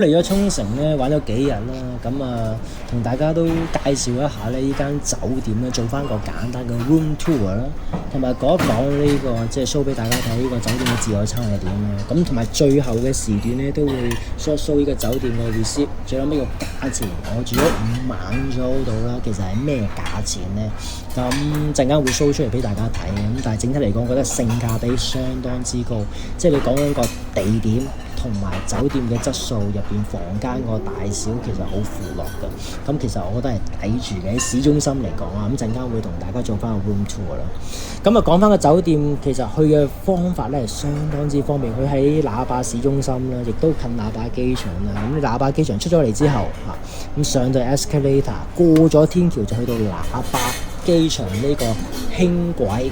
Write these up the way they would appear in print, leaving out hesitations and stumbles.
嚟咗沖繩咧玩咗幾日啦，咁同大家都介紹一下咧呢間酒店咧，做翻個簡單嘅 room tour 啦，同埋講一講呢個即係 show 俾大家睇呢個酒店嘅自助餐係點啦。咁同埋最後嘅時段咧都會 show 呢個酒店嘅 receipt，最後尾個價錢，我住咗5晚咗度啦，其實係咩價錢咧？咁陣間會 show 出嚟俾大家睇嘅。咁但係整體嚟講，覺得性價比相當之高，即係你講緊個地點同埋酒店嘅質素，入邊房間個大小其實好闊落嘅。咁其實我覺得係抵住嘅，喺市中心嚟講啊。咁陣間會同大家做翻個 room tour 啦。咁講翻個酒店，其實去嘅方法咧係相當之方便。佢喺那霸市中心啦，亦都近那霸機場啦。咁那霸機場出咗嚟之後咁上到 escalator 過咗天橋就去到那霸機場呢個輕軌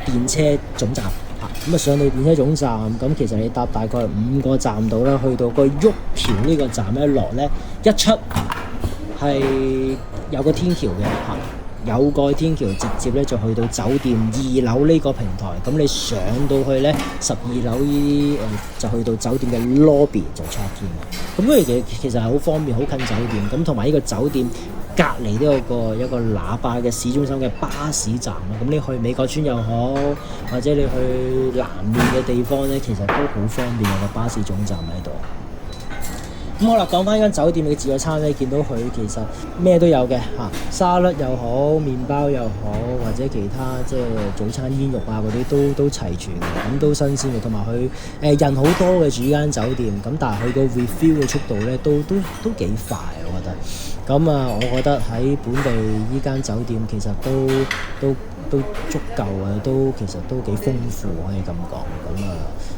電車總站。上到電車總站，咁其實你搭大概5個站到啦，去到個旭橋呢個站一落咧，一出係有個天橋嘅有個天橋直接咧就去到酒店2樓呢個平台。咁你上到去咧12樓呢就去到酒店嘅 lobby 就 check in 啦。咁所以其實係好方便，好近酒店。咁同埋呢個酒店隔離都有一個那霸嘅市中心嘅巴士站啦。咁你去美國村又好，或者你去南面嘅地方咧，其實都好方便，有個巴士總站喺度。咁好啦，講翻間酒店嘅自助餐咧，見到佢其實咩都有嘅沙律又好，麵包又好，或者其他即係早餐煙肉嗰啲都齊全嘅，咁都新鮮嘅。同埋佢人好多嘅住間酒店，咁但係佢個 refill 嘅速度咧都幾快，我覺得。咁我覺得喺本地依間酒店其實都足夠啊，其實都幾豐富可以咁講。咁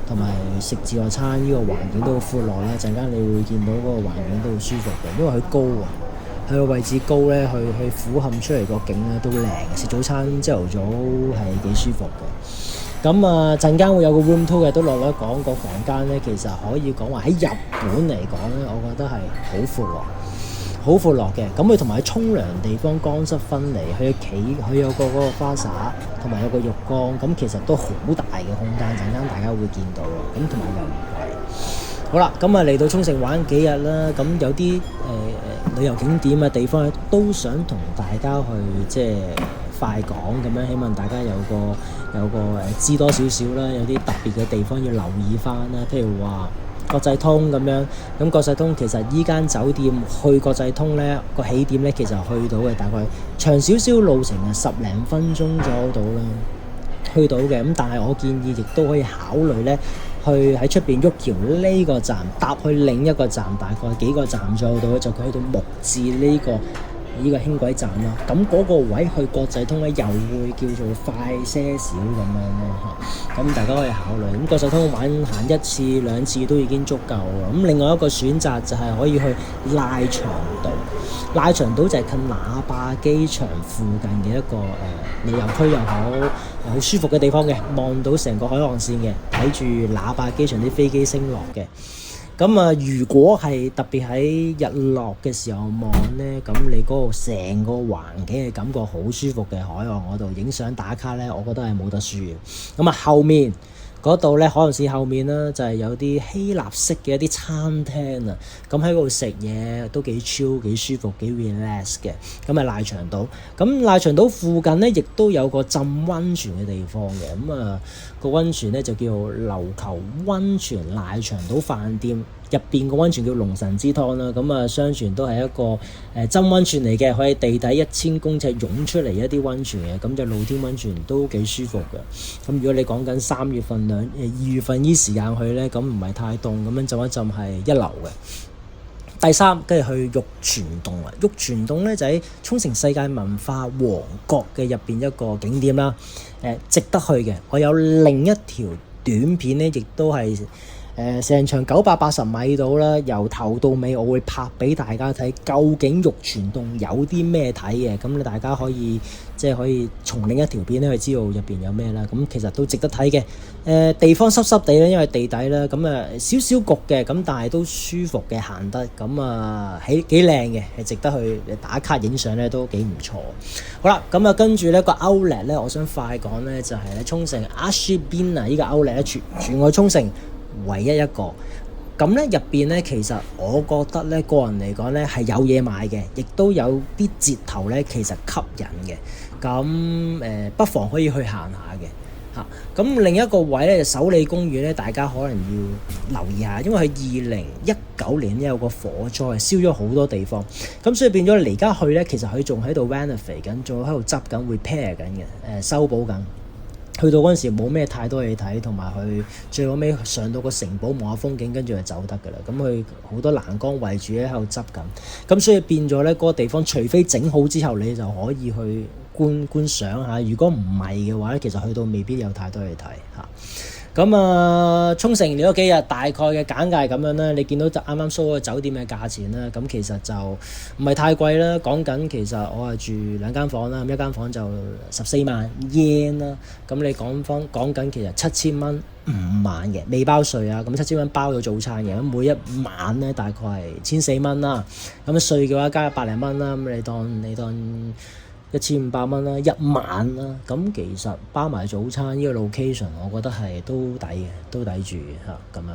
同埋食自助餐呢個環境都好闊落啦，陣間你會見到嗰個環境都好舒服嘅，因為佢高佢個位置高咧，去俯瞰出嚟個景咧都靚。食早餐朝頭早係幾舒服嘅。咁陣間會有個 room tour 嘅，都落咗講個房間咧，其實可以講話喺日本嚟講咧，我覺得係好闊落嘅。咁佢同埋沖涼地方乾濕分離，佢有個嗰個花灑，同埋有個浴缸，咁其實都好大嘅空間，陣間大家會見到。咁同埋又唔貴。好啦，咁嚟到沖繩玩幾日啦，咁有啲旅遊景點嘅地方都想同大家去即係快講咁樣，希望大家有個知多少少啦，有啲特別嘅地方要留意翻啦，譬如話國際通咁樣。咁國際通其實依間酒店去國際通咧個起點咧，其實去到嘅大概長少少路程10零分鐘左右到啦，去到嘅。咁但係我建議亦都可以考慮咧，去喺出邊旭橋呢個站搭去另一個站，大概幾個站左右到就去到木置呢個輕軌站啦。咁嗰個位去國際通咧又會叫做快些少咁樣咯。咁大家可以考慮。咁國際通行1次2次都已經足夠啦。咁另外一個選擇就係可以去瀨長島。瀨長島就係近那霸機場附近嘅一個旅遊區又好舒服嘅地方嘅，望到成個海岸線嘅，睇住那霸機場啲飛機升落嘅。咁如果係特別喺日落嘅時候望咧，咁你嗰個成個環境嘅感覺好舒服嘅，海岸嗰度影相打卡咧，我覺得係冇得輸嘅。咁後面嗰度咧，海岸線後面啦，就係有啲希臘式嘅一啲餐廳啊。咁喺嗰度食嘢都幾 chill 幾舒服幾 relax 嘅。咁瀨長島，咁瀨長島附近咧，亦都有個浸溫泉嘅地方嘅。咁個溫泉咧就叫琉球溫泉瀨長島飯店。入邊個溫泉叫龍神之湯啦。咁相傳都係一個真溫泉嚟嘅，可以地底1000公尺湧出嚟一啲溫泉嘅。咁就露天溫泉都幾舒服嘅。咁如果你講緊3月份2月份呢時間去咧，咁唔係太凍，咁樣浸一浸係一流嘅。第三，跟住去玉泉洞啦。玉泉洞咧就喺沖繩世界文化王國嘅入邊一個景點啦。值得去嘅。我有另一條短片咧，亦都係成場980米到啦，由頭到尾我會拍俾大家睇，究竟玉泉洞有啲咩睇嘅。咁你大家可以從另一條片咧去知道入邊有咩啦。咁其實都值得睇嘅。地方濕濕地咧，因為地底啦，咁少少焗嘅，咁但係都舒服嘅，行得咁係幾靚嘅，係值得去打卡影相咧，都幾唔錯。好啦，咁跟住咧個 outlet 咧，我想快講咧就係咧沖繩 Ashibina 呢個 outlet 咧，全個沖繩唯一一個。咁咧入邊咧，其實我覺得咧，個人嚟講咧係有嘢買嘅，亦都有啲折頭咧，其實吸引嘅。咁不妨可以去行下嘅嚇。咁另一個位咧，首里公園咧，大家可能要留意下，因為佢2019年有個火災，燒咗好多地方。咁所以變咗你而家去咧，其實佢仲喺度 renovate 緊，仲喺度執緊 repair 緊嘅，修補緊。去到嗰陣時冇咩太多嘢睇，同埋佢最後尾上到個城堡望下風景，跟住就走得㗎啦。咁佢好多欄杆圍住喺度執緊，咁所以變咗咧嗰個地方，除非整好之後你就可以去觀賞下。如果唔係嘅話咧，其實去到未必有太多嘢睇嚇。咁沖繩嚟咗幾日，大概嘅簡介係咁樣啦。你見到就啱啱 show 個酒店嘅價錢啦，咁其實就唔係太貴啦。講緊其實我係住2間房啦，咁一間房就14萬 yen 啦。咁你講緊其實7000蚊5晚嘅，未包稅啊。咁7000蚊包咗早餐嘅，咁每一晚咧大概係1400蚊啦。咁稅嘅話加100零蚊啦，咁你當1500蚊啦，一晚啦，咁其實包埋早餐呢個 location，我覺得係都抵嘅，都抵住嚇咁樣。